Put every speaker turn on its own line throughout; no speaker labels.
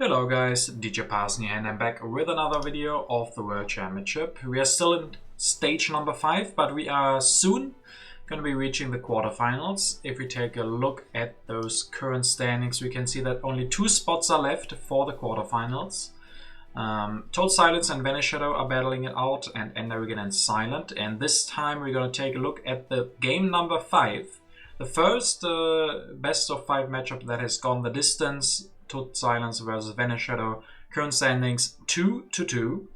Hello guys, DJParson here, and I'm back with another video of the World Championship. We are still in stage number 5, but we are soon going to be reaching the quarterfinals. If we take a look at those current standings, we can see that only 2 spots are left for the quarterfinals. Totsilence and vanishadow are battling it out, and Enderrigan and Silent. And this time we're going to take a look at the game number 5. The first best of 5 matchup that has gone the distance. Totsilence versus vanishadow. Current standings 2-2.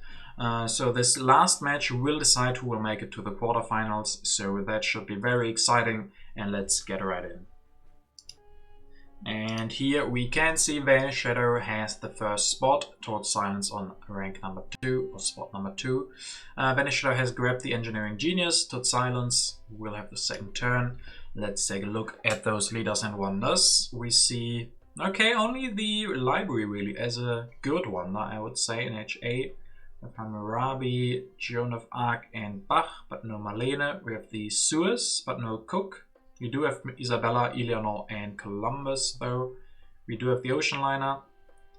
So this last match will decide who will make it to the quarterfinals. So that should be very exciting. And let's get right in. And here we can see vanishadow has the first spot. Totsilence on rank number 2 or spot number 2. Vanishadow has grabbed the engineering genius. Totsilence will have the second turn. Let's take a look at those leaders and wonders. We see, okay, only the library really as a good wonder, I would say, in HA. We have Hammurabi, Joan of Arc and Bach, but no Marlene. We have the Suez, but no Cook. We do have Isabella, Eleanor and Columbus though. We do have the Ocean Liner.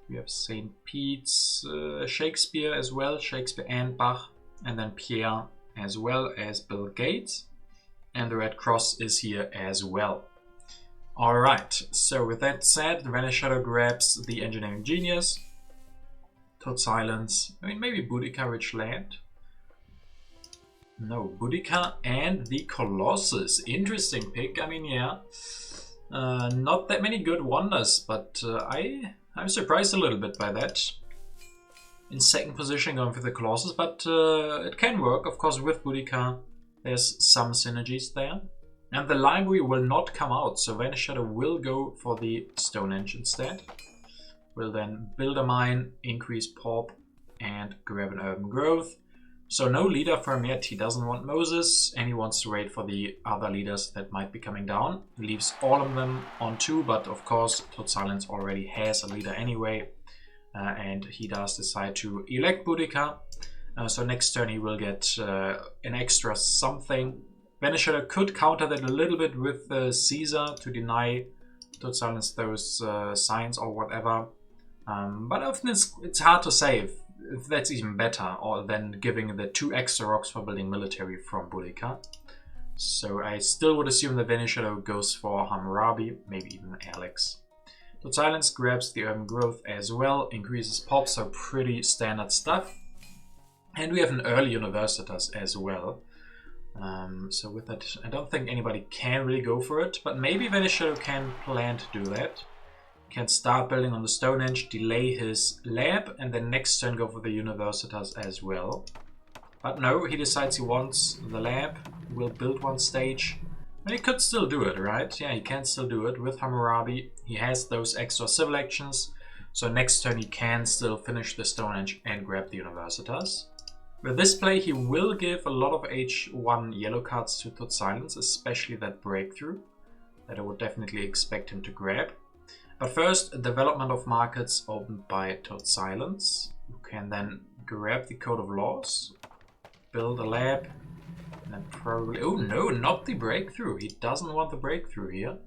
We have St. Pete's, Shakespeare as well, Shakespeare and Bach. And then Pierre as well as Bill Gates. And the Red Cross is here as well. Alright, so with that said, the vanishadow grabs the engineering genius. Totsilence, I mean maybe Boudica Rich Land. No, Boudica and the Colossus. Interesting pick, I mean yeah. Not that many good wonders, but I'm surprised a little bit by that. In second position going for the Colossus, but it can work, of course, with Boudica. There's some synergies there. And the library will not come out, so vanishadow will go for the Stonehenge instead. Will then build a mine, increase pop, and grab an urban growth. So no leader for him yet. He doesn't want Moses, and he wants to wait for the other leaders that might be coming down. He leaves all of them on 2, but of course Totsilence already has a leader anyway. And he does decide to elect Boudica. So next turn he will get an extra something. Vanishadow could counter that a little bit with Caesar to deny Totsilence those signs or whatever. But often it's hard to say if that's even better or than giving the 2 extra rocks for building military from Boudica. So I still would assume that vanishadow goes for Hammurabi, maybe even Alex. Totsilence grabs the urban growth as well, increases pop, so pretty standard stuff. And we have an early Universitas as well. So with that, I don't think anybody can really go for it. But maybe vanishadow can plan to do that. Can start building on the Stonehenge, delay his lab, and then next turn go for the Universitas as well. But no, he decides he wants the lab. Will build one stage. And he could still do it, right? Yeah, he can still do it with Hammurabi. He has those extra civil actions. So next turn he can still finish the Stonehenge and grab the Universitas. With this play, he will give a lot of H1 yellow cards to Totsilence, especially that breakthrough that I would definitely expect him to grab. But first, development of markets opened by Totsilence, who can then grab the Code of Laws, build a lab, and then probably... Oh no, not the breakthrough. He doesn't want the breakthrough here.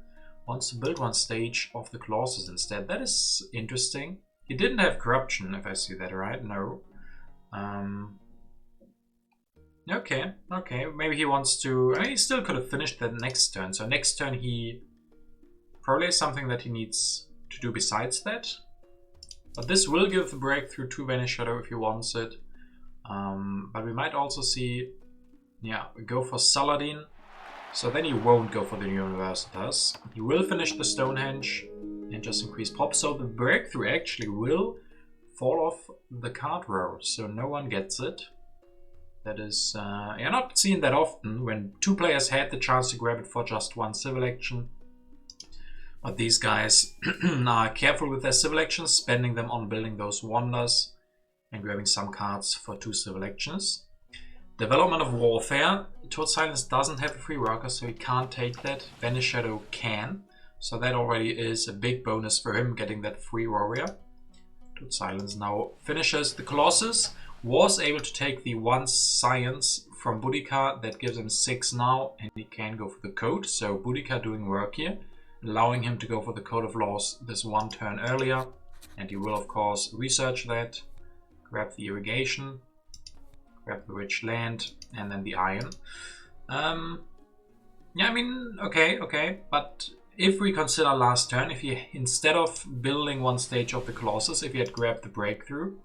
Wants to build one stage of the clauses instead. That is interesting. He didn't have corruption, if I see that right. No. Okay, maybe he wants to... I mean, he still could have finished that next turn. So next turn he probably has something that he needs to do besides that. But this will give the breakthrough to vanishadow if he wants it. But we might also see... Yeah, go for Saladin. So then he won't go for the Universitas. He will finish the Stonehenge and just increase pop. So the breakthrough actually will fall off the card row. So no one gets it. That is yeah, not seen that often when 2 players had the chance to grab it for just 1 civil action. But these guys are careful with their civil actions, spending them on building those wonders and grabbing some cards for 2 civil actions. Development of warfare. Totsilence doesn't have a free worker, so he can't take that. Vanishadow can. So that already is a big bonus for him, getting that free warrior. Totsilence now finishes the Colossus. Was able to take the 1 science from Boudica, that gives him 6 now, and he can go for the code. So Boudica doing work here, allowing him to go for the Code of Laws this 1 turn earlier. And he will of course research that, grab the irrigation, grab the rich land, and then the iron. Yeah, I mean, okay, but if we consider last turn, if he, instead of building one stage of the Colossus, if he had grabbed the breakthrough,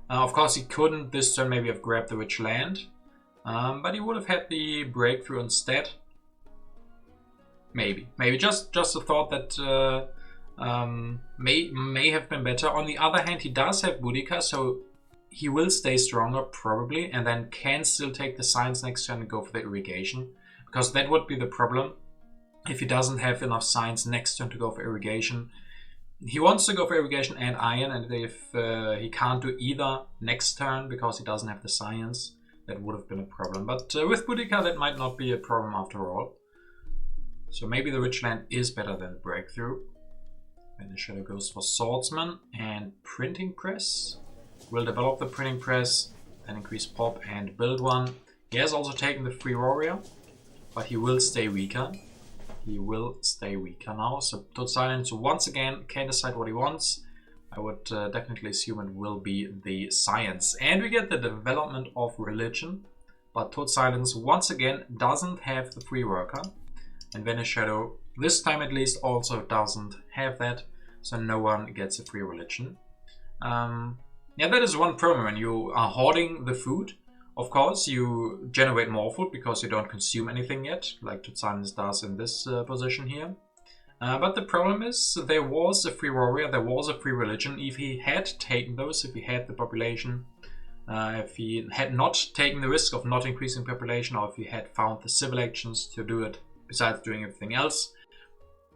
of course he couldn't this turn maybe have grabbed the rich land, but he would have had the breakthrough instead. Maybe just a thought that may have been better. On the other hand, he does have Boudica, so he will stay stronger probably, and then can still take the science next turn and go for the irrigation, because that would be the problem if he doesn't have enough science next turn to go for irrigation. He wants to go for irrigation and iron, and if he can't do either next turn because he doesn't have the science, that would have been a problem. But with Boudica, that might not be a problem after all. So maybe the rich land is better than the breakthrough. Vanishadow goes for swordsman and printing press. Will develop the printing press, then increase pop and build one. He has also taken the free warrior, but he will stay weaker. He will stay weaker now. So totsilence once again can decide what he wants. I would definitely assume it will be the science. And we get the development of religion, but totsilence once again doesn't have the free worker. And Vanishadow, this time at least, also doesn't have that, so no one gets a free religion. Yeah, that is one problem. When you are hoarding the food, of course, you generate more food because you don't consume anything yet, like totsilence does in this position here. But the problem is, there was a free warrior, there was a free religion. If he had taken those, if he had the population, if he had not taken the risk of not increasing population, or if he had found the civil actions to do it, besides doing everything else,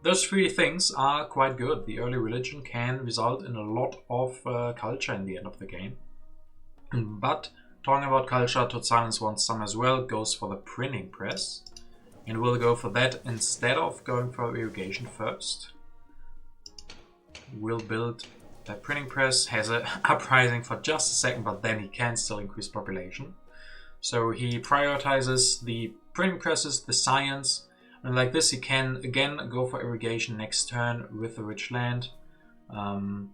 those three things are quite good. The early religion can result in a lot of culture in the end of the game. But talking about culture, totsilence wants some as well, goes for the printing press, and will go for that instead of going for irrigation first. Will build that printing press, has an uprising for just a second, but then he can still increase population. So he prioritizes the printing presses, the science, and like this he can again go for irrigation next turn with the rich land, and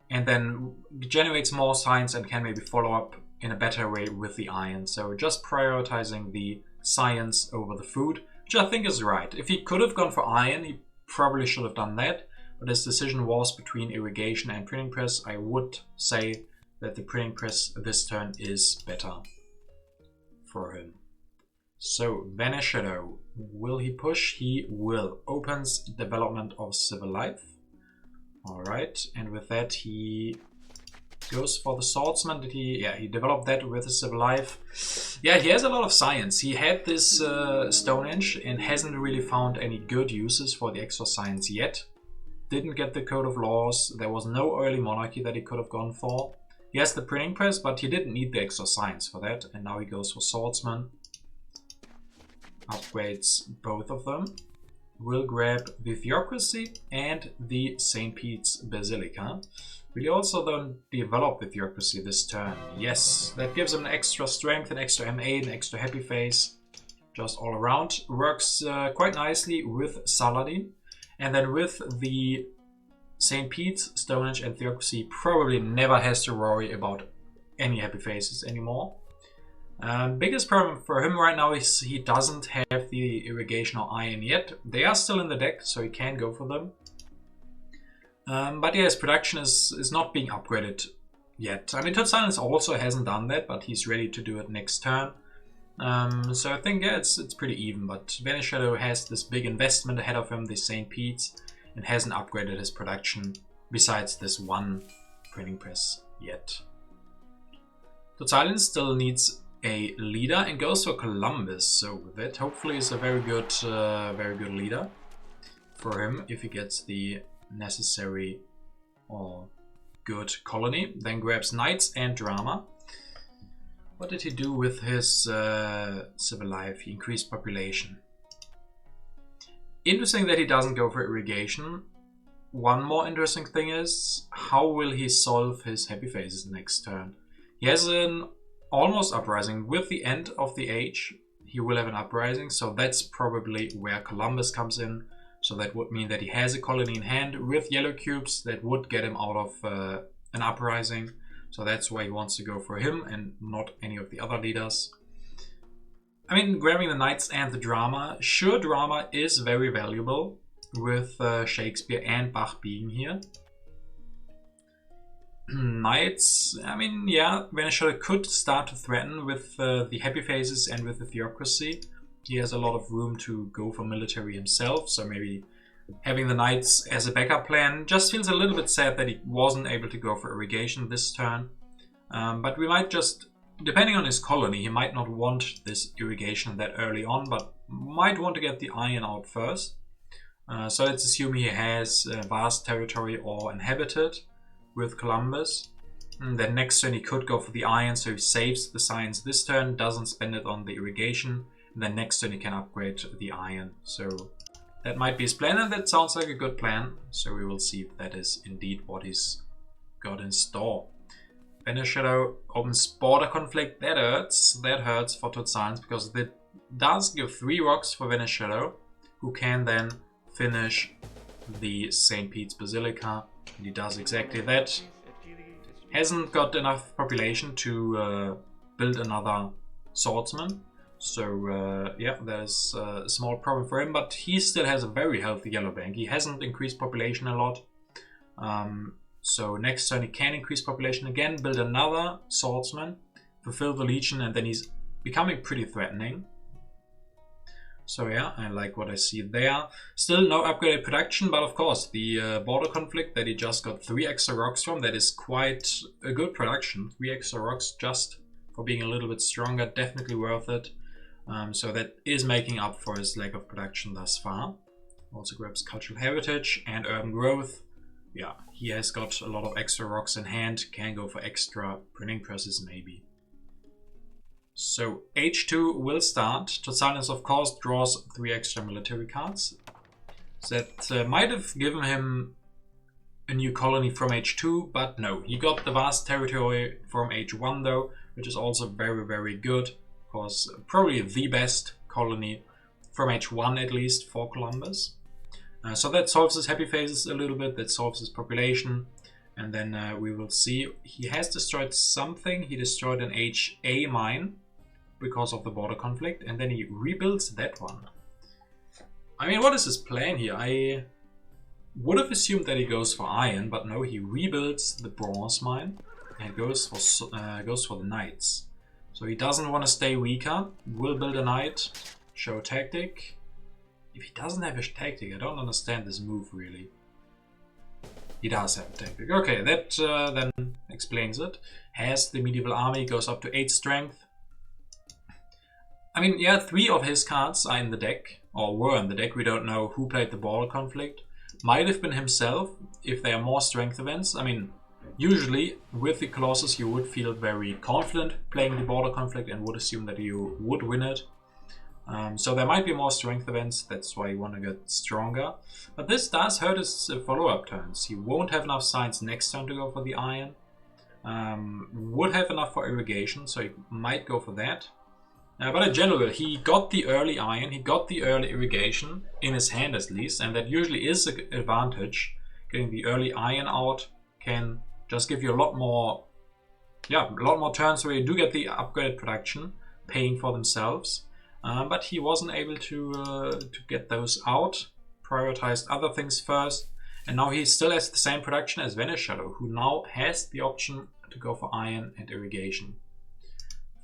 then generates more science and can maybe follow up in a better way with the iron. So just prioritizing the science over the food, which I think is right. If he could have gone for iron, he probably should have done that, but his decision was between irrigation and printing press. I would say that the printing press this turn is better for him. So Vanishadow, will he push? He will. Opens development of civil life. Alright, and with that he goes for the swordsman. Did he? Yeah, he developed that with the civil life. Yeah, he has a lot of science. He had this Stonehenge and hasn't really found any good uses for the extra science yet. Didn't get the code of laws. There was no early monarchy that he could have gone for. He has the printing press, but he didn't need the extra science for that. And now he goes for swordsman. Upgrades both of them. Will grab the Theocracy and the St. Pete's Basilica. Will he also then develop the Theocracy this turn? Yes, that gives him an extra strength, an extra M8, an extra happy face. Just all around. Works quite nicely with Saladin. And then with the St. Pete's, Stonehenge and Theocracy, probably never has to worry about any happy faces anymore. Biggest problem for him right now is he doesn't have the irrigation or iron yet. They are still in the deck, so he can go for them. But yeah, his production is not being upgraded yet. I mean, totsilence also hasn't done that, but he's ready to do it next turn. So I think, yeah, it's pretty even. But Vanishadow has this big investment ahead of him, the St. Pete's, and hasn't upgraded his production besides this one printing press yet. Totsilence still needs a leader and goes for Columbus, so that hopefully is a very good leader for him if he gets the necessary or good colony. Then grabs knights and drama. What did he do with his civil life? He increased population. Interesting that he doesn't go for irrigation. One more interesting thing is, how will he solve his happy faces next turn? He has an almost uprising. With the end of the age, he will have an uprising, so that's probably where Columbus comes in. So that would mean that he has a colony in hand with yellow cubes that would get him out of an uprising. So that's why he wants to go for him and not any of the other leaders. I mean, grabbing the knights and the drama. Sure, drama is very valuable with Shakespeare and Bach being here. Knights, I mean, yeah, vanishadow could start to threaten with the happy faces and with the theocracy. He has a lot of room to go for military himself, so maybe having the knights as a backup plan. Just feels a little bit sad that he wasn't able to go for irrigation this turn. But we might just, depending on his colony, he might not want this irrigation that early on, but might want to get the iron out first. So let's assume he has vast territory or inhabited with Columbus. And then next turn he could go for the iron, so he saves the science this turn, doesn't spend it on the irrigation. And then next turn he can upgrade the iron. So that might be his plan, and that sounds like a good plan. So we will see if that is indeed what he's got in store. Vanishadow opens border conflict. That hurts. That hurts for totsilence because it does give 3 rocks for Vanishadow, who can then finish the St. Pete's Basilica. And he does exactly that. Hasn't got enough population to build another swordsman. So yeah, there's a small problem for him, but he still has a very healthy yellow bank. He hasn't increased population a lot. So next turn he can increase population again, build another swordsman, fulfill the legion, and then he's becoming pretty threatening. So yeah, I like what I see there. Still no upgraded production, but of course the border conflict that he just got 3 extra rocks from, that is quite a good production. 3 extra rocks just for being a little bit stronger, definitely worth it. So that is making up for his lack of production thus far. Also grabs cultural heritage and urban growth. Yeah, he has got a lot of extra rocks in hand, can go for extra printing presses maybe. So H2 will start. Totsilence of course draws 3 extra military cards. So that might have given him a new colony from H2, but no. He got the vast territory from H1 though, which is also very, very good. Of course, probably the best colony from H1 at least for Columbus. So that solves his happy phases a little bit, that solves his population. And then we will see, he has destroyed something. He destroyed an HA mine because of the border conflict, and then he rebuilds that one. I mean, what is his plan here? I would have assumed that he goes for iron, but no, he rebuilds the bronze mine and goes for the knights. So he doesn't want to stay weaker, will build a knight, show tactic. If he doesn't have a tactic, I don't understand this move really. He does have a tactic. Okay, that then explains it. Has the medieval army, goes up to 8 strength. I mean, yeah, 3 of his cards are in the deck, or were in the deck. We don't know who played the border conflict. Might have been himself, if they are more strength events. I mean, usually with the Colossus you would feel very confident playing the border conflict and would assume that you would win it. So there might be more strength events, that's why you want to get stronger. But this does hurt his follow-up turns. He won't have enough science next turn to go for the iron. Would have enough for irrigation, so he might go for that. But in general, he got the early iron, he got the early irrigation, in his hand at least, and that usually is an advantage. Getting the early iron out can just give you a lot more turns where you do get the upgraded production, paying for themselves. But he wasn't able to get those out, prioritized other things first, and now he still has the same production as Vanishadow, who now has the option to go for iron and irrigation.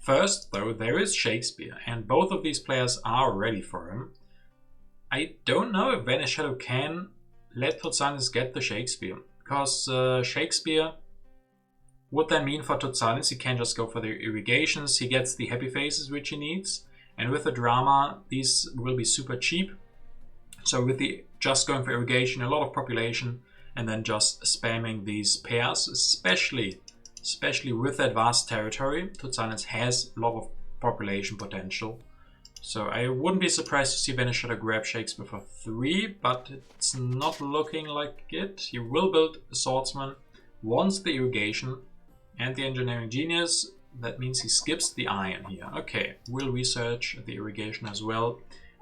First, though, there is Shakespeare, and both of these players are ready for him. I don't know if Vanishadow can let totsilence get the Shakespeare, because Shakespeare would then mean for totsilence he can just go for the irrigations, he gets the happy faces which he needs, and with the drama these will be super cheap. So with the just going for irrigation, a lot of population, and then just spamming these pairs, especially with that vast territory, totsilence has a lot of population potential. So I wouldn't be surprised to see Vanishadow grab Shakespeare for 3, but it's not looking like it. He will build a swordsman, wants the irrigation and the engineering genius. That means he skips the iron here. Okay, we'll research the irrigation as well.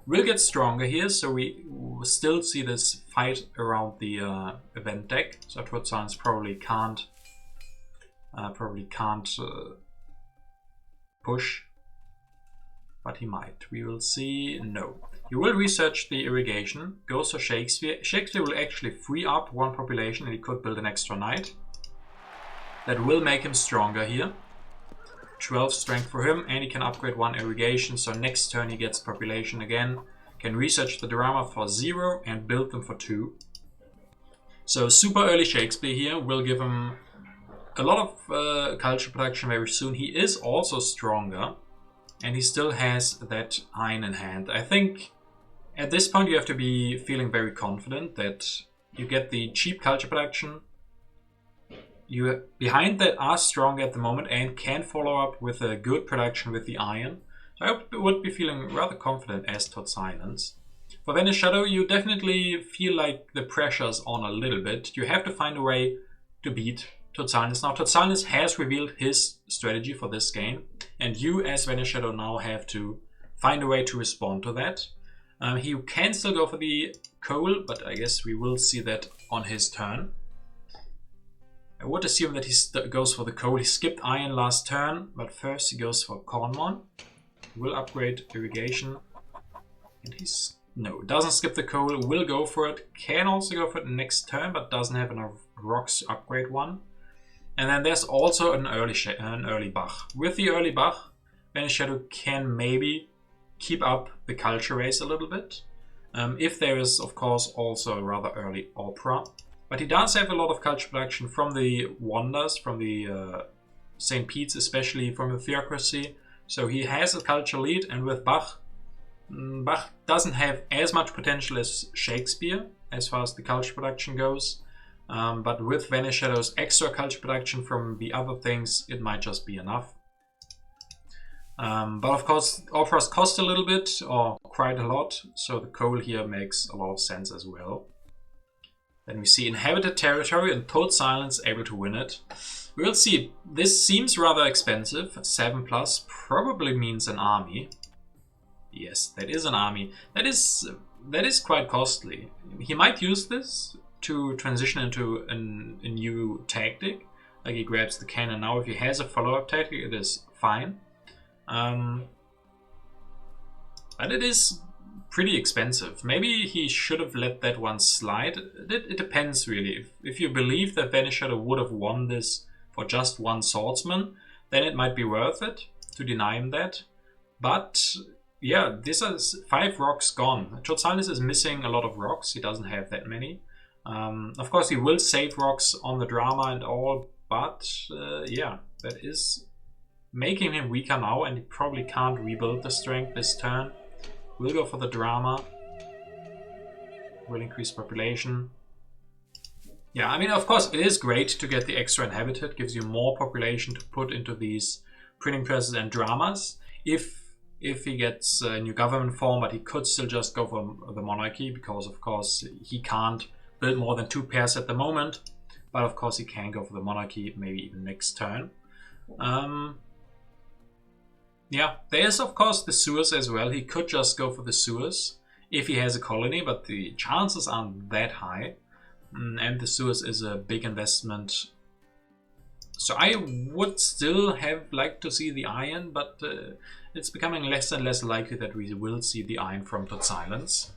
will get stronger here, so we still see this fight around the event deck. So totsilence probably can't push, but he might. We will see. No, he will research the irrigation. Goes for Shakespeare. Shakespeare will actually free up one population, and he could build an extra knight. That will make him stronger here. 12 strength for him, and he can upgrade one irrigation, so next turn he gets population again. Can research the drama for 0 and build them for 2. So super early Shakespeare here will give him a lot of culture production very soon. He is also stronger, and he still has that iron in hand. I think at this point you have to be feeling very confident that you get the cheap culture production. You behind that are strong at the moment and can follow up with a good production with the iron. So I would be feeling rather confident as totsilence. For vanishadow, you definitely feel like the pressure's on a little bit. You have to find a way to beat totsilence. Now totsilence has revealed his strategy for this game, and you as vanishadow now have to find a way to respond to that. He can still go for the coal, but I guess we will see that on his turn. I would assume that he goes for the coal. He skipped iron last turn, but first he goes for Cornmon. Will upgrade irrigation. And doesn't skip the coal, will go for it. Can also go for it next turn, but doesn't have enough rocks to upgrade one. And then there's also an early Bach. With the early Bach, vanishadow can maybe keep up the culture race a little bit. If there is, of course, also a rather early opera. But he does have a lot of culture production from the wonders, from the St. Pete's, especially from the theocracy. So he has a culture lead, and with Bach, Bach doesn't have as much potential as Shakespeare as far as the culture production goes. But with vanishadow's extra culture production from the other things, it might just be enough. But of course, operas cost a little bit, or quite a lot, so the coal here makes a lot of sense as well. Then we see inhabited territory and totsilence able to win it. We'll see. This seems rather expensive. 7+ probably means an army. Yes, that is an army. That is quite costly. He might use this to transition into a new tactic. Like he grabs the cannon now. If he has a follow-up tactic, it is fine. But it is pretty expensive. Maybe he should have let that one slide. It depends really. If you believe that vanishadow would have won this for just one swordsman, then it might be worth it to deny him that. But yeah, this is 5 rocks gone. Totsilence is missing a lot of rocks. He doesn't have that many. Of course, he will save rocks on the drama and all, but yeah, that is making him weaker now, and he probably can't rebuild the strength this turn. We'll go for the drama. Will increase population. Yeah, I mean, of course, it is great to get the extra inhabited. Gives you more population to put into these printing presses and dramas. If he gets a new government form, but he could still just go for the monarchy, because of course he can't build more than 2 pairs at the moment. But of course he can go for the monarchy, maybe even next turn. Yeah, there is of course the sewers as well. He could just go for the sewers if he has a colony, but the chances aren't that high. And the sewers is a big investment. So I would still have liked to see the iron, but it's becoming less and less likely that we will see the iron from totsilence.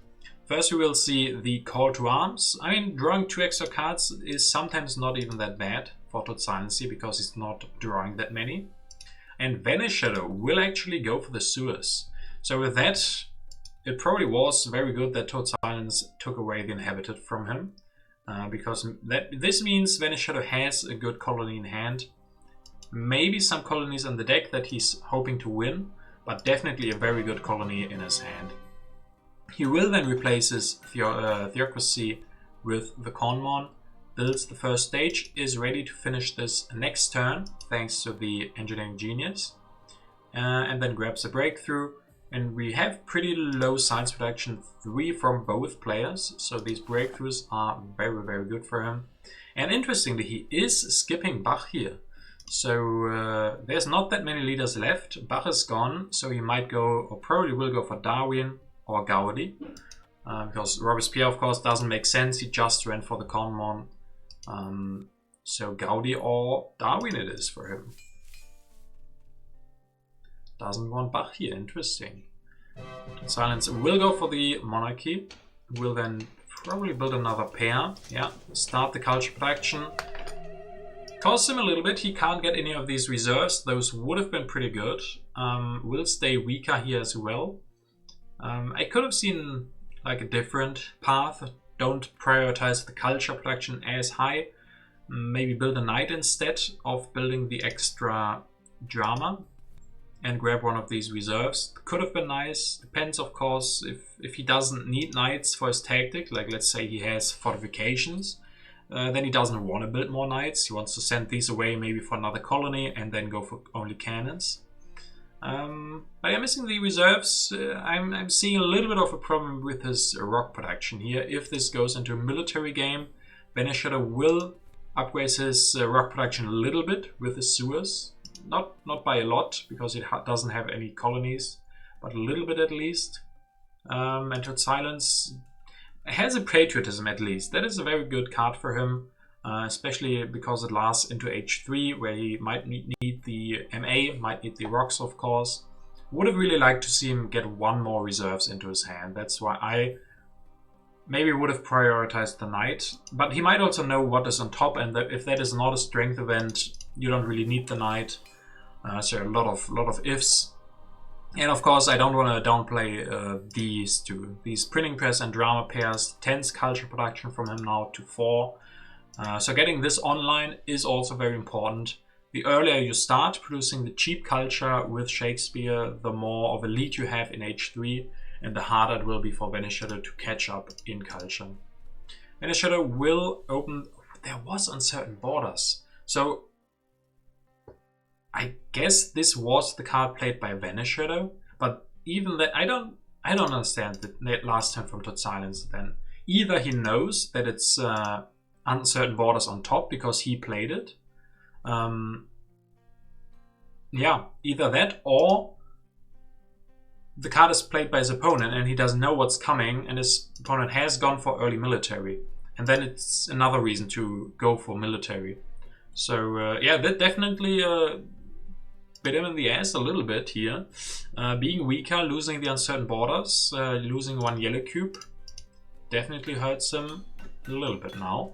First we will see the call to arms. I mean, drawing 2 extra cards is sometimes not even that bad for totsilence because he's not drawing that many. And vanishadow will actually go for the sewers. So with that, it probably was very good that totsilence took away the inhabited from him. Because this means vanishadow has a good colony in hand. Maybe some colonies in the deck that he's hoping to win, but definitely a very good colony in his hand. He will then replace his theocracy with the Cornmon, builds the first stage, is ready to finish this next turn thanks to the engineering genius, and then grabs a breakthrough. And we have pretty low science production, 3 from both players, so these breakthroughs are very, very good for him. And interestingly, he is skipping Bach here. So there's not that many leaders left. Bach is gone, so he might go, or probably will go for Darwin or Gaudi. Because Robespierre, of course, doesn't make sense. He just ran for the Conmon. So Gaudi or Darwin it is for him. Doesn't want Bach here. Interesting. Silence will go for the Monarchy. Will then probably build another pair. Yeah, start the culture production. Costs him a little bit. He can't get any of these reserves. Those would have been pretty good. Will stay weaker here as well. I could have seen like a different path. Don't prioritize the culture production as high. Maybe build a knight instead of building the extra drama and grab one of these reserves. Could have been nice. Depends, of course, if he doesn't need knights for his tactic. Like let's say he has fortifications. Then he doesn't want to build more knights. He wants to send these away maybe for another colony and then go for only cannons. But I'm missing the reserves. I'm seeing a little bit of a problem with his rock production here. If this goes into a military game, vanishadow will upgrade his rock production a little bit with his sewers. Not by a lot, because it doesn't have any colonies, but a little bit at least. And totsilence has a patriotism at least. That is a very good card for him, especially because it lasts into H3, where he might need the MA, might need the rocks, of course. Would have really liked to see him get one more reserves into his hand. That's why I maybe would have prioritized the knight. But he might also know what is on top, and that if that is not a strength event, you don't really need the knight. So a lot of ifs. And of course, I don't want to downplay these two. These printing press and drama pairs, 10th culture production from him now to 4. So getting this online is also very important. The earlier you start producing the cheap culture with Shakespeare, the more of a lead you have in H3, and the harder it will be for vanishadow to catch up in culture. Vanishadow will open... There was uncertain borders. So I guess this was the card played by vanishadow, but even that I don't understand the last turn from totsilence. Then either he knows that it's uncertain borders on top because he played it. Yeah, either that or the card is played by his opponent and he doesn't know what's coming, and his opponent has gone for early military, and then it's another reason to go for military. So yeah, that definitely bit him in the ass a little bit here. Being weaker, losing the uncertain borders, losing one yellow cube definitely hurts him a little bit now.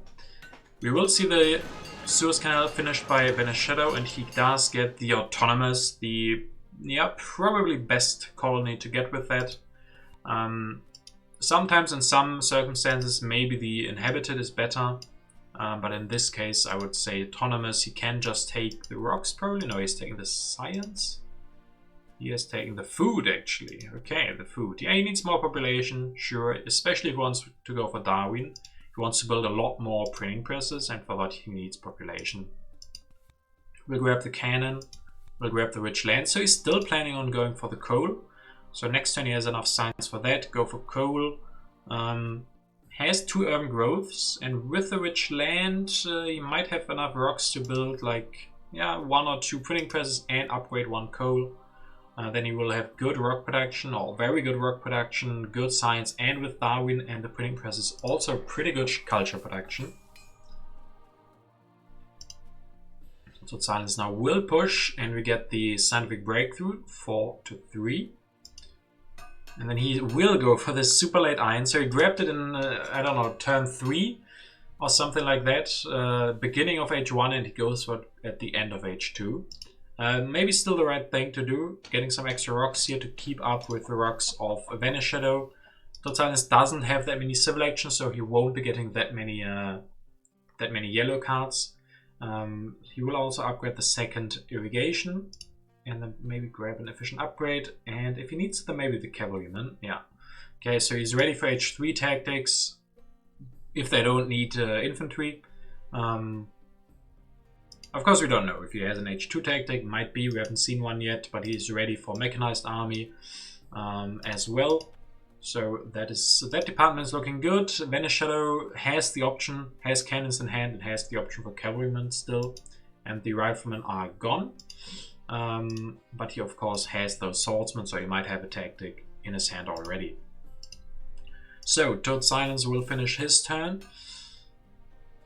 We will see the Suez Canal finished by vanishadow, and he does get the autonomous, the probably best colony to get with that. Sometimes in some circumstances maybe the inhabited is better. But in this case, I would say autonomous. He can just take the rocks, probably. No, he's taking the science. He is taking the food, actually. Okay, the food. Yeah, he needs more population, sure. Especially if he wants to go for Darwin. He wants to build a lot more printing presses, and for that he needs population. We'll grab the cannon. We'll grab the rich land. So he's still planning on going for the coal. So next turn he has enough science for that. Go for coal. Has 2 urban growths, and with the rich land he might have enough rocks to build like 1 or 2 printing presses and upgrade 1 coal. Then he will have good rock production, or very good rock production, good science, and with Darwin and the printing presses also pretty good culture production. So silence now will push, and we get the scientific breakthrough 4-3. And then he will go for this super late iron. So he grabbed it in, I don't know, turn 3 or something like that. Beginning of H1, and he goes for it at the end of H2. Maybe still the right thing to do. Getting some extra rocks here to keep up with the rocks of vanishadow. Totsilence doesn't have that many civil actions, so he won't be getting that many yellow cards. He will also upgrade the second irrigation. And then maybe grab an efficient upgrade. And if he needs them, maybe the cavalryman. Yeah. Okay, so he's ready for H3 tactics. If they don't need infantry. Of course, we don't know if he has an H2 tactic. Might be. We haven't seen one yet. But he's ready for mechanized army as well. So that department is looking good. vanishadow has the option. Has cannons in hand. And has the option for cavalrymen still. And the riflemen are gone. But he of course has those swordsmen, so he might have a tactic in his hand already. So Totsilence will finish his turn,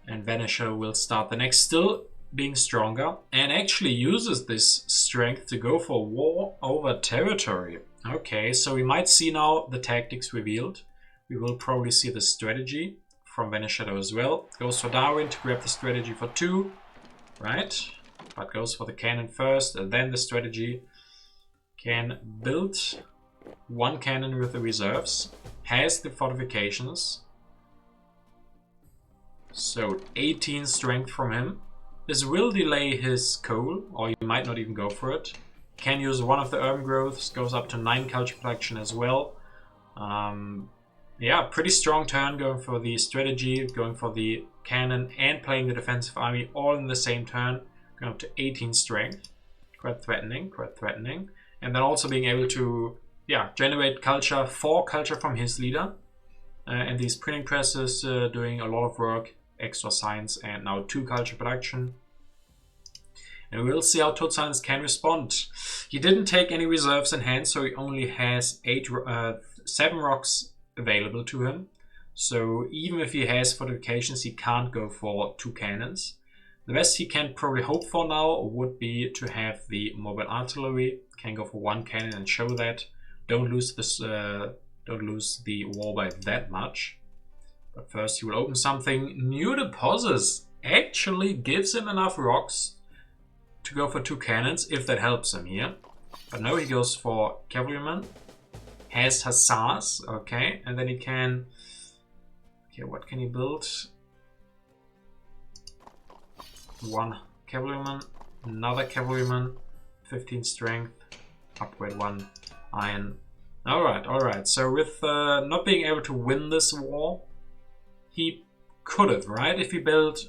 and vanishadow will start the next, still being stronger, and actually uses this strength to go for war over territory. Okay, so we might see now the tactics revealed. We will probably see the strategy from vanishadow as well. Goes for Darwin to grab the strategy for 2, right? But goes for the cannon first, and then the strategy. Can build 1 cannon with the reserves. Has the fortifications. So 18 strength from him. This will delay his coal, or he might not even go for it. Can use one of the urban growths, goes up to 9 culture production as well. Yeah, pretty strong turn, going for the strategy, going for the cannon, and playing the defensive army all in the same turn. Going up to 18 strength. Quite threatening, quite threatening. And then also being able to, yeah, generate culture, 4 culture from his leader. And these printing presses doing a lot of work. Extra science and now 2 culture production. And we'll see how Totsilence can respond. He didn't take any reserves in hand, so he only has 7 rocks available to him. So even if he has fortifications, he can't go for 2 cannons. The best he can probably hope for now would be to have the mobile artillery. Can go for 1 cannon and show that. Don't lose this. Don't lose the war by that much. But first he will open something. New deposits actually gives him enough rocks to go for 2 cannons, if that helps him here. But no, he goes for cavalryman. Has hussars, okay, and then he can... Okay, what can he build? 1 cavalryman, another cavalryman, 15 strength, upgrade 1 iron. Alright, so with not being able to win this war, he could have, right? If he built...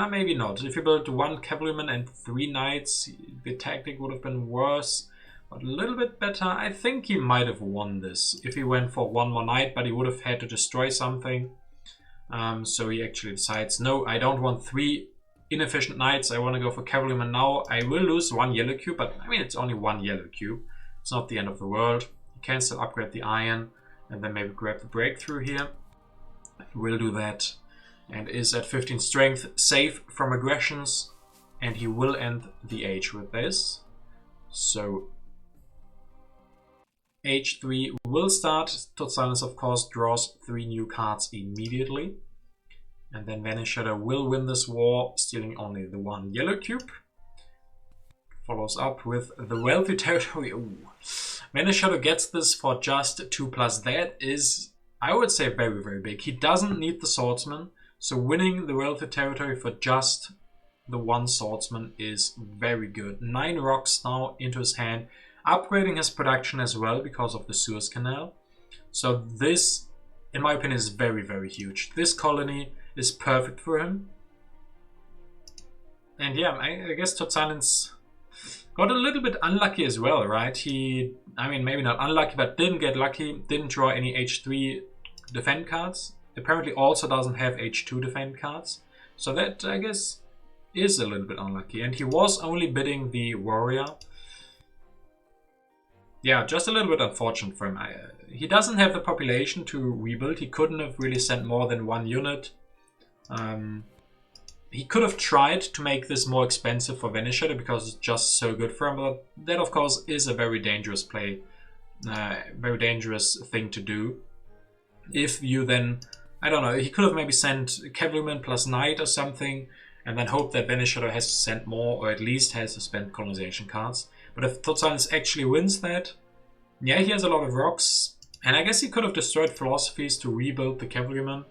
maybe not. If he built 1 cavalryman and 3 knights, the tactic would have been worse. But a little bit better. I think he might have won this if he went for 1 more knight, but he would have had to destroy something. So he actually decides, no, I don't want 3 inefficient knights. I want to go for cavalryman now. I will lose 1 yellow cube, but I mean, it's only 1 yellow cube. It's not the end of the world. He can still upgrade the iron and then maybe grab the breakthrough here. He will do that and is at 15 strength, safe from aggressions, and he will end the age with this. So age 3 will start. Totsilence, of course, draws 3 new cards immediately. And then vanishadow will win this war, stealing only the 1 yellow cube. Follows up with the wealthy territory. Ooh. Vanishadow gets this for just 2+. That is, I would say, very, very big. He doesn't need the swordsman. So winning the wealthy territory for just the 1 swordsman is very good. 9 rocks now into his hand. Upgrading his production as well because of the Suez Canal. So this, in my opinion, is very, very huge. This colony is perfect for him. And yeah, I guess Totsilence got a little bit unlucky as well, right? He, I mean, maybe not unlucky, but didn't get lucky. Didn't draw any H3 defend cards. Apparently also doesn't have H2 defend cards. So that, I guess, is a little bit unlucky. And he was only bidding the warrior. Yeah, just a little bit unfortunate for him. He doesn't have the population to rebuild. He couldn't have really sent more than 1 unit. He could have tried to make this more expensive for vanishadow because it's just so good for him. But that, of course, is a very dangerous play. Very dangerous thing to do. If you then... I don't know, he could have maybe sent cavalryman plus knight or something, and then hope that vanishadow has to send more, or at least has to spend colonization cards. But if Totsilence actually wins that, yeah, he has a lot of rocks, and I guess he could have destroyed philosophies to rebuild the cavalryman,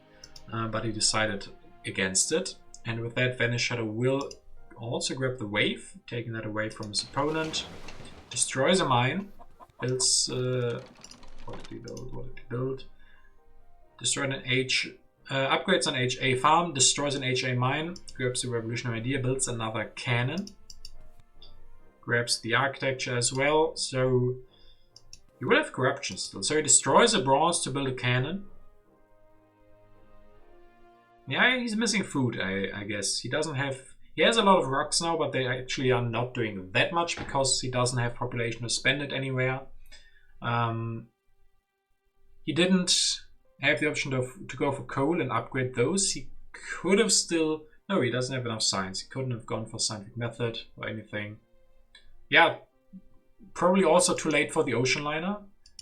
but he decided against it. And with that, vanishadow will also grab the wave, taking that away from his opponent. Destroys a mine, builds... what did he build? Destroyed an upgrades an HA farm, destroys an HA mine, grabs the revolutionary idea, builds another cannon, grabs the architecture as well. So he will have corruption still. So he destroys a bronze to build a cannon. Yeah, he's missing food, I guess. He doesn't have... He has a lot of rocks now, but they actually are not doing that much because he doesn't have population to spend it anywhere. He didn't have the option to go for coal and upgrade those. He could have still... No, he doesn't have enough science. He couldn't have gone for scientific method or anything. Yeah, probably also too late for the ocean liner.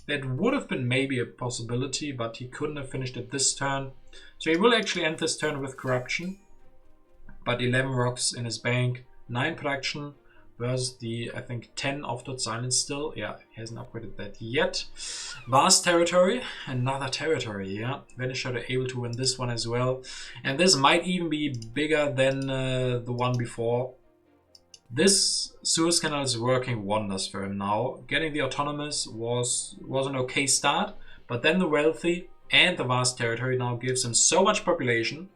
That would have been maybe a possibility, but he couldn't have finished it this turn. So he will actually end this turn with corruption. But 11 rocks in his bank, 9 production versus the, I think, 10 of totsilence still. Yeah, he hasn't upgraded that yet. Vast territory, another territory, yeah. Vanishadow able to win this one as well. And this might even be bigger than the one before. This Suez Canal is working wonders for him now. Getting the autonomous was an okay start, but then the wealthy and the vast territory now gives him so much population.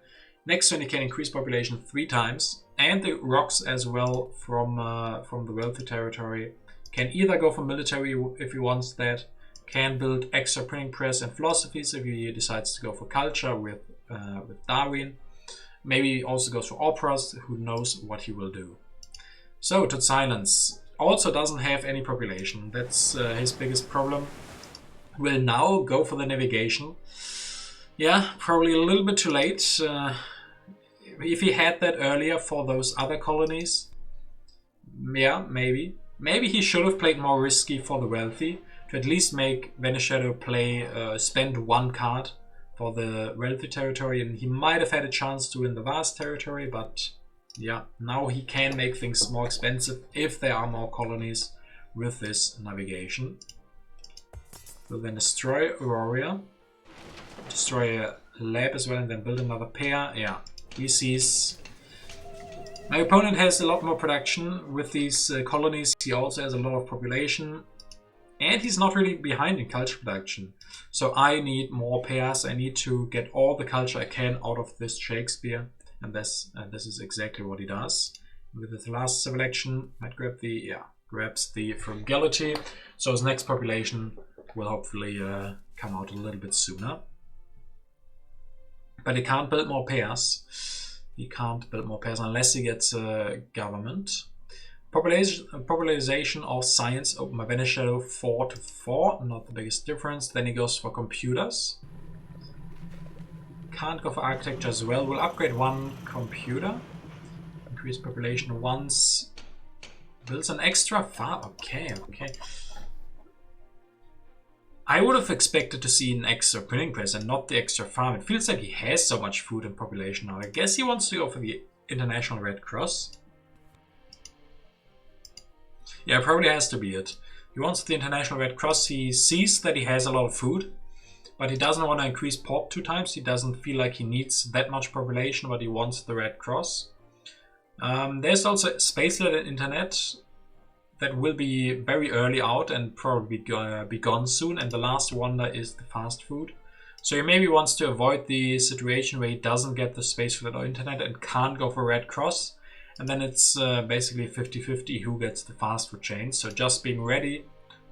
Next turn he can increase population 3 times, and the rocks as well from the wealthy territory. Can either go for military if he wants that, can build extra printing press and philosophies if he decides to go for culture with Darwin. Maybe he also goes for operas, who knows what he will do. So, totsilence also doesn't have any population. That's his biggest problem. Will now go for the navigation. Yeah, probably a little bit too late. If he had that earlier for those other colonies, yeah, maybe. Maybe he should have played more risky for the wealthy to at least make vanishadow play, spend 1 card for the wealthy territory, and he might have had a chance to win the vast territory, but... yeah, now he can make things more expensive if there are more colonies with this navigation. Will then destroy Aurora, destroy a lab as well, and then build another pair. Yeah, he sees... my opponent has a lot more production with these colonies. He also has a lot of population. And he's not really behind in culture production. So I need more pairs. I need to get all the culture I can out of this Shakespeare. And this is exactly what he does. With his last selection, might grab the, grabs the frugality. So his next population will hopefully come out a little bit sooner. But he can't build more pairs. He can't build more pairs unless he gets a government. Popularization of science, open my vanishadow 4 to 4, not the biggest difference. Then he goes for computers. Can't go for architecture as well. We'll upgrade 1 computer. Increase population once. Builds an extra farm. Okay. I would have expected to see an extra printing press and not the extra farm. It feels like he has so much food and population now. I guess he wants to go for the International Red Cross. Yeah, it probably has to be it. He wants the International Red Cross. He sees that he has a lot of food. But he doesn't want to increase pop 2 times. He doesn't feel like he needs that much population, but he wants the Red Cross. There's also space-led internet that will be very early out and probably be gone soon. And the last wonder is the fast food. So he maybe wants to avoid the situation where he doesn't get the space-led internet and can't go for Red Cross. And then it's basically 50-50 who gets the fast food chain. So just being ready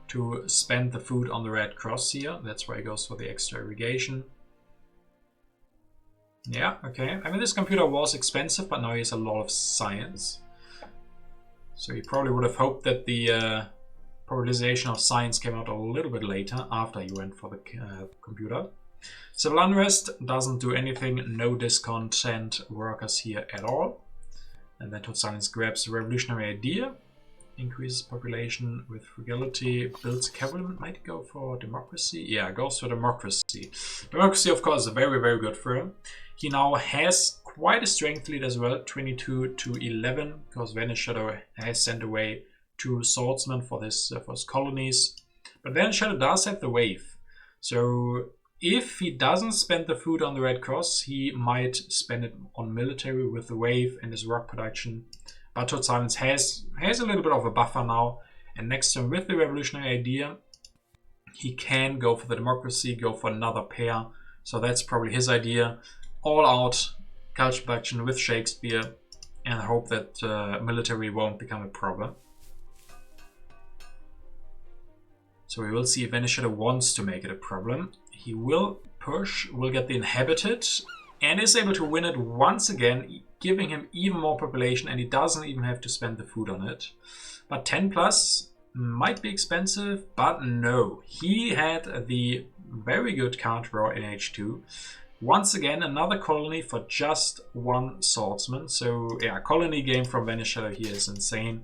to spend the food on the Red Cross here. That's why he goes for the extra irrigation. Yeah, okay. I mean, this computer was expensive, but now he has a lot of science. So he probably would have hoped that the popularization of science came out a little bit later, after he went for the computer. Civil unrest doesn't do anything. No discontent workers here at all. And then totsilence grabs the revolutionary idea. Increases population with frugality, builds a cavalry, might go for democracy. Yeah, goes for democracy. Democracy, of course, is very, very good for him. He now has quite a strength lead as well, 22 to 11, because Vanishadow has sent away 2 swordsmen for his colonies. But Vanishadow does have the wave. So if he doesn't spend the food on the Red Cross, he might spend it on military with the wave and his rock production. But totsilence has a little bit of a buffer now, and next turn with the revolutionary idea, he can go for the democracy, go for another pair. So that's probably his idea. All out culture production with Shakespeare, and hope that military won't become a problem. So we will see if Vanishadow wants to make it a problem. He will push, will get the inhabited, and is able to win it once again, giving him even more population, and he doesn't even have to spend the food on it. But 10 plus might be expensive, but no. He had the Very good counter draw in H2. Once again, another colony for just one swordsman. So yeah, colony game from vanishadow here is insane.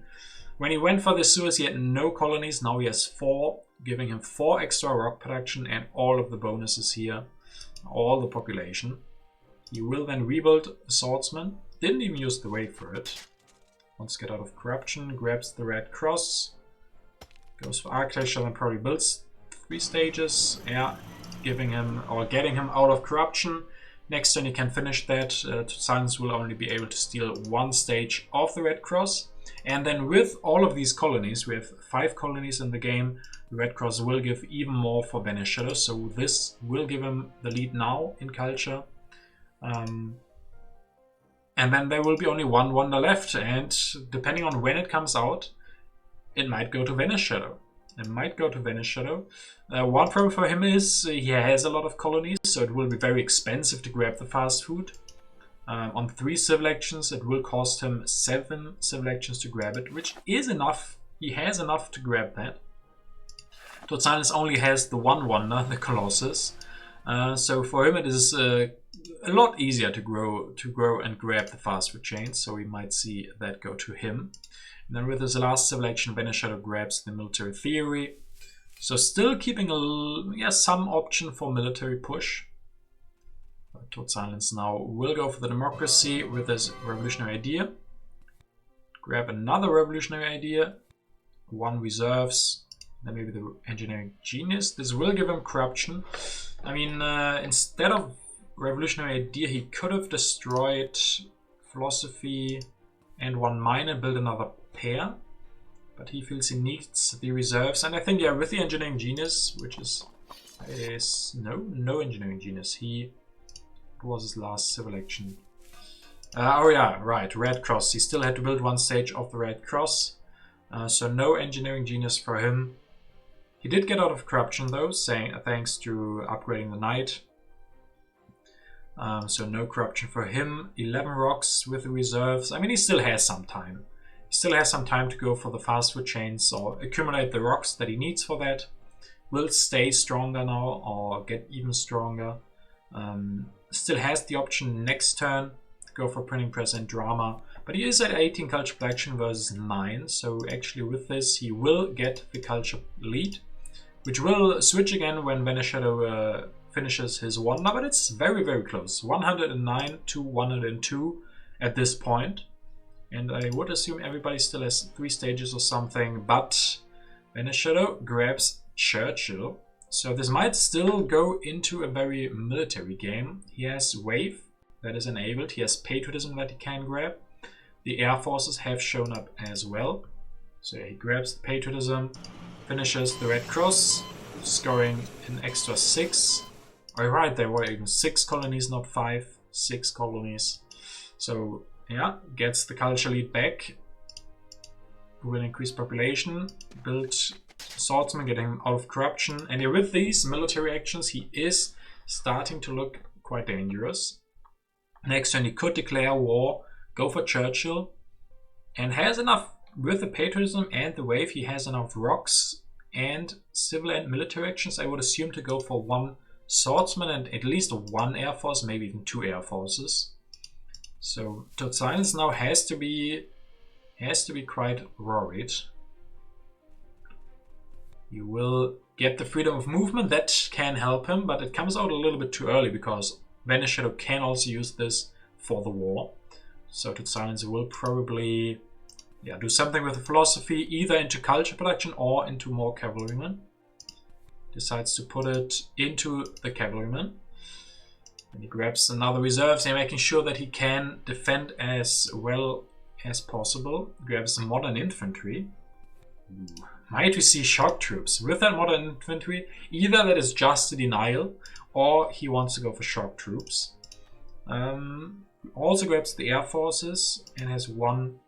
When he went for the sewers, he had no colonies. Now he has 4, giving him 4 extra rock production and all of the bonuses here. All the population. He will then rebuild a swordsman. Didn't even use the wave for it. Wants to get out of corruption. Grabs the red cross. Goes for architecture and probably builds 3 stages. Yeah. Giving him or getting him out of corruption. Next turn he can finish that. Totsilence will only be able to steal 1 stage of the red cross. And then with all of these colonies, we have 5 colonies in the game. The red cross will give even more for vanishadow. So this will give him the lead now in culture. And then there will be only 1 wonder left. And depending on when it comes out, it might go to vanishadow. It might go to vanishadow. One problem for him is he has a lot of colonies, so it will be very expensive to grab the fast food. On 3 civil actions, it will cost him 7 civil actions to grab it, which is enough. He has enough to grab that. Totsilence only has the 1 wonder, the Colossus. So for him it is a lot easier to grow and grab the fast food chains, so we might see that go to him. And then with his last civil action, vanishadow grabs the military theory. So still keeping some option for military push. Totsilence now will go for the democracy with his revolutionary idea. Grab another revolutionary idea. 1 reserves. Then maybe the engineering genius. This will give him corruption. I mean, instead of revolutionary idea, he could have destroyed philosophy and 1 mine and build another pair, but he feels he needs the reserves. And I think, yeah, with the engineering genius, which is no engineering genius. What was his last civil action? Oh yeah, right, red cross. He still had to build 1 stage of the red cross, so no engineering genius for him. He did get out of corruption though, thanks to upgrading the knight. So no corruption for him. 11 rocks with the reserves. I mean, he still has some time. He still has some time to go for the fast food chains or accumulate the rocks that he needs for that. Will stay stronger now or get even stronger. Still has the option next turn to go for printing press and drama. But he is at 18 culture production versus 9. So actually with this he will get the culture lead, which will switch again when vanishadow finishes his wonder, but it's very, very close. 109 to 102 at this point. And I would assume everybody still has 3 stages or something, but vanishadow grabs Churchill. So this might still go into a very military game. He has wave that is enabled. He has patriotism that he can grab. The air forces have shown up as well. So he grabs the patriotism, finishes the red cross, scoring an extra 6. Alright, there were even 6 colonies, not 5. 6 colonies. So yeah, gets the culture lead back. Will increase population, build swordsman, getting him out of corruption. And with these military actions, he is starting to look quite dangerous. Next turn, he could declare war, go for Churchill, and has enough with the patriotism and the wave. He has enough rocks and civil and military actions, I would assume, to go for 1 swordsman and at least 1 air force, maybe even 2 air forces. So Totsilence now has to be quite worried. He will get the freedom of movement, that can help him, but it comes out a little bit too early because vanishadow can also use this for the war. So Totsilence will probably do something with the philosophy, either into culture production or into more cavalrymen. Decides to put it into the cavalrymen. And he grabs another reserves and making sure that he can defend as well as possible. Grabs modern infantry. Might we see shock troops with that modern infantry? Either that is just a denial or he wants to go for shock troops. Also grabs the air forces and has 1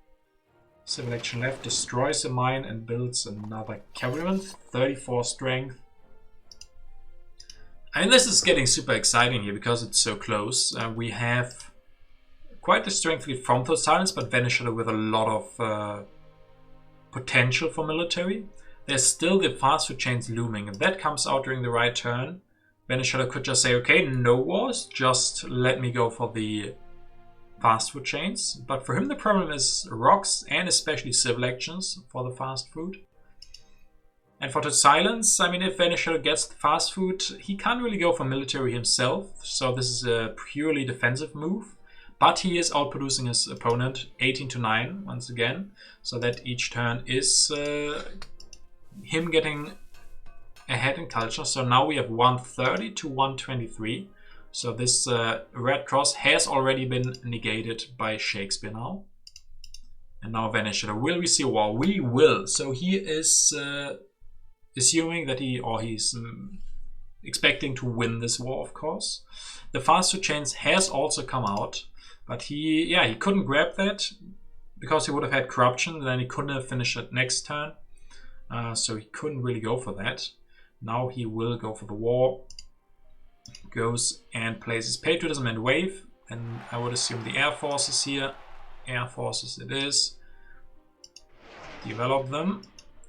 civil action left. Destroys a mine and builds another cavalryman. 34 strength. I mean, this is getting super exciting here because it's so close. We have quite the strength lead from Totsilence, but vanishadow with a lot of potential for military. There's still the fast food chains looming. If that comes out during the right turn, Vanishadow could just say, okay, no wars, just let me go for the fast food chains. But for him the problem is rocks and especially civil actions for the fast food. And for totsilence, I mean, if Vanishadow gets the fast food, he can't really go for military himself, so this is a purely defensive move. But he is outproducing his opponent 18-9 once again, so that each turn is him getting ahead in culture. So now we have 130 to 123. So this red cross has already been negated by Shakespeare now. And now Vanishadow. Will we see a war? We will. So he is assuming that he's expecting to win this war, of course. The fast food chains has also come out, but he couldn't grab that because he would have had corruption, then he couldn't have finished it next turn. So he couldn't really go for that. Now he will go for the war. Goes and places patriotism and wave, and I would assume the air forces here. Air forces it is. Develop them.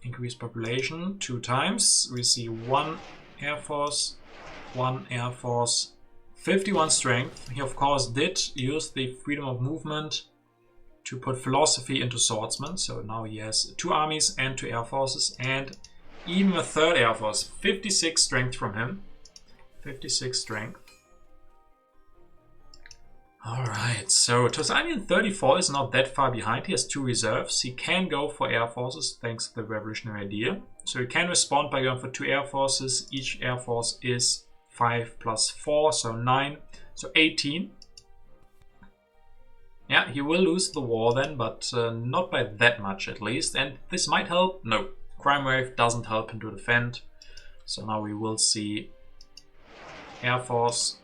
Increase population 2 times. We see 1 air force, 51 strength. He of course did use the freedom of movement to put philosophy into swordsman. So now he has 2 armies and 2 air forces and even a 3rd air force. 56 strength from him. 56 strength. Alright, so Tosanian 34 is not that far behind. He has 2 reserves. He can go for air forces thanks to the revolutionary idea. So he can respond by going for 2 air forces. Each air force is 5 plus 4, so 9, so 18. Yeah, he will lose the war then, but not by that much at least. And this might help. No, crime wave doesn't help him to defend. So now we will see air force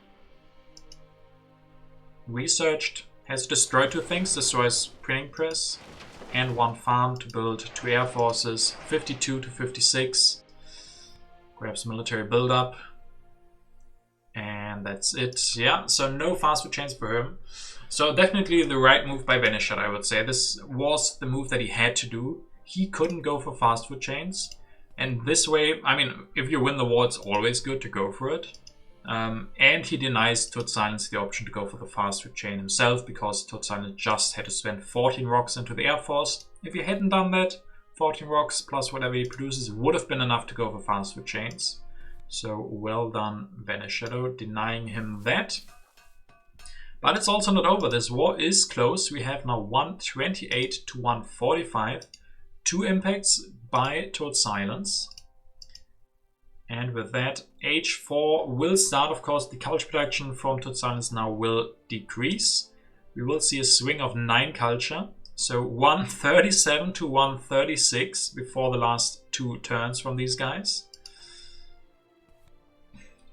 researched, has destroyed 2 things, destroys printing press and 1 farm to build 2 air forces, 52 to 56, grabs military buildup, and that's it. Yeah, so no fast food chains for him. So definitely the right move by Vanishadow, I would say. This was the move that he had to do. He couldn't go for fast food chains, and this way, I mean, if you win the war, it's always good to go for it. And he denies totsilence the option to go for the fast food chain himself, because totsilence just had to spend 14 rocks into the air force. If he hadn't done that, 14 rocks plus whatever he produces would have been enough to go for fast food chains. So well done Vanishadow, denying him that. But it's also not over. This war is close. We have now 128 to 145. 2 impacts by totsilence. And with that, H4 will start. Of course, the culture production from totsilence now will decrease. We will see a swing of 9 culture. So 137 to 136 before the last 2 turns from these guys.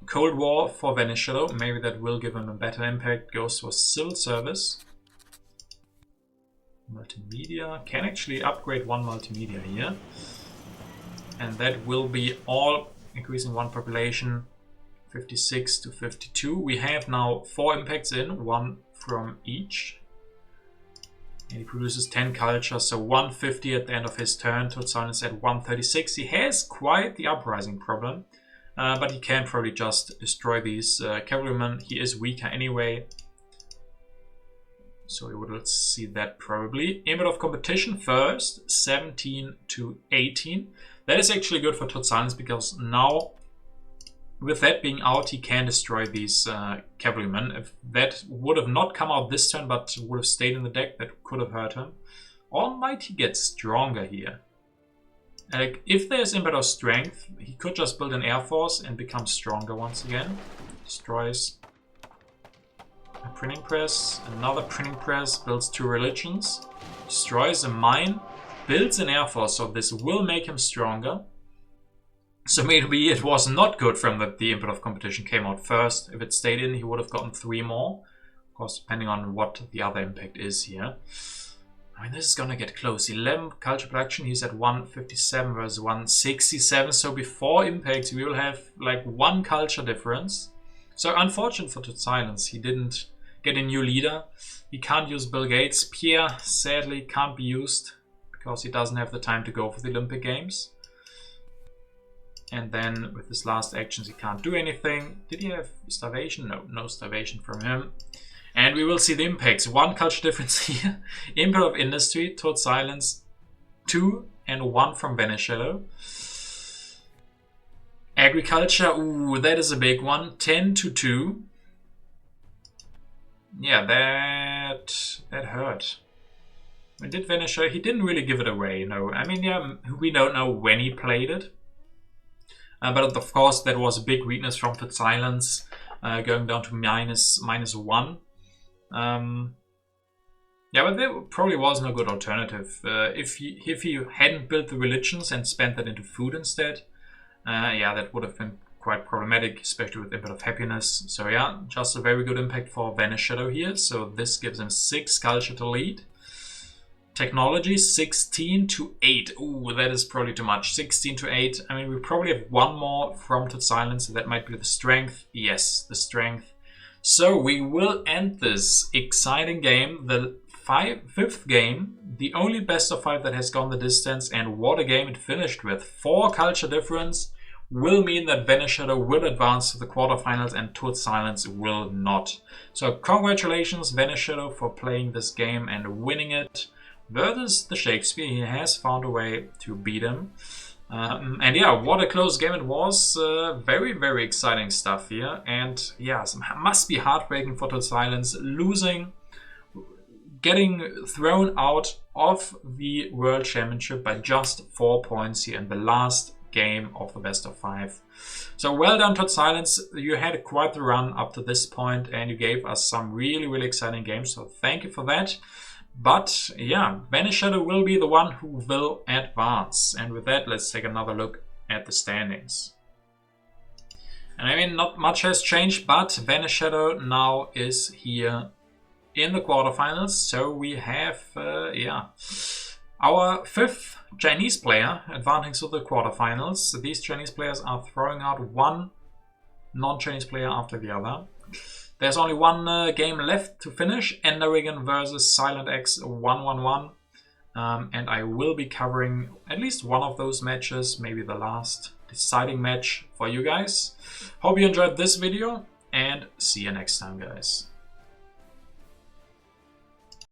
Cold War for Vanishadow. Maybe that will give him a better impact. Goes for civil service. Multimedia. Can actually upgrade 1 multimedia here. And that will be all. Increasing 1 population, 56 to 52. We have now 4 impacts in, 1 from each. And he produces 10 culture, so 150 at the end of his turn. Totsilence at 136. He has quite the uprising problem, but he can probably just destroy these cavalrymen. He is weaker anyway, so we will see that probably. Input of competition first, 17 to 18. That is actually good for totsilence, because now, with that being out, he can destroy these cavalrymen. If that would have not come out this turn, but would have stayed in the deck, that could have hurt him. Or might he get stronger here? If there's input of strength, he could just build an air force and become stronger once again. Destroys a printing press, another printing press, builds 2 religions, destroys a mine, builds an air force, so this will make him stronger. So maybe it was not good from that the input of competition came out first. If it stayed in, he would have gotten 3 more. Of course, depending on what the other impact is here. I mean, this is gonna get close. 11 culture production, he's at 157 versus 167. So before impacts, we will have like 1 culture difference. So unfortunate for totsilence, he didn't get a new leader. He can't use Bill Gates. Pierre, sadly, can't be used, because he doesn't have the time to go for the Olympic Games. And then with his last actions, he can't do anything. Did he have starvation? No, no starvation from him. And we will see the impacts. 1 culture difference here. Input of industry, totsilence, 2 and 1 from vanishadow. Agriculture, ooh, that is a big one. 10 to 2. Yeah, that hurt. I did vanishadow. He didn't really give it away, no. I mean, yeah, we don't know when he played it. But of course, that was a big weakness from totsilence, going down to -1. Yeah, but there probably was no good alternative. If he hadn't built the religions and spent that into food instead, yeah, that would have been quite problematic, especially with Input of Happiness. So yeah, just a very good impact for vanishadow here. So this gives him 6 culture to lead. Technology 16 to 8. Ooh, that is probably too much. 16 to 8. I mean, we probably have 1 more from totsilence, so that might be the strength. Yes, the strength. So we will end this exciting game, the 5th game, the only best of 5 that has gone the distance, and what a game it finished with. 4 culture difference will mean that vanishadow will advance to the quarterfinals and totsilence will not. So congratulations vanishadow for playing this game and winning it versus the Shakespeare. He has found a way to beat him. And yeah, what a close game it was. Very, very exciting stuff here. And yeah, must be heartbreaking for totsilence, losing, getting thrown out of the World Championship by just 4 points here in the last game of the best of 5. So well done totsilence. You had quite the run up to this point and you gave us some really, really exciting games. So thank you for that. But yeah, vanishadow will be the one who will advance. And with that, let's take another look at the standings. And I mean, not much has changed, but vanishadow now is here in the quarterfinals. So we have, yeah, our 5th Chinese player advancing to the quarterfinals. So these Chinese players are throwing out 1 non-Chinese player after the other. There's only 1 game left to finish. Enderigan versus Silent X 1-1-1. And I will be covering at least one of those matches, maybe the last deciding match for you guys. Hope you enjoyed this video and see you next time, guys.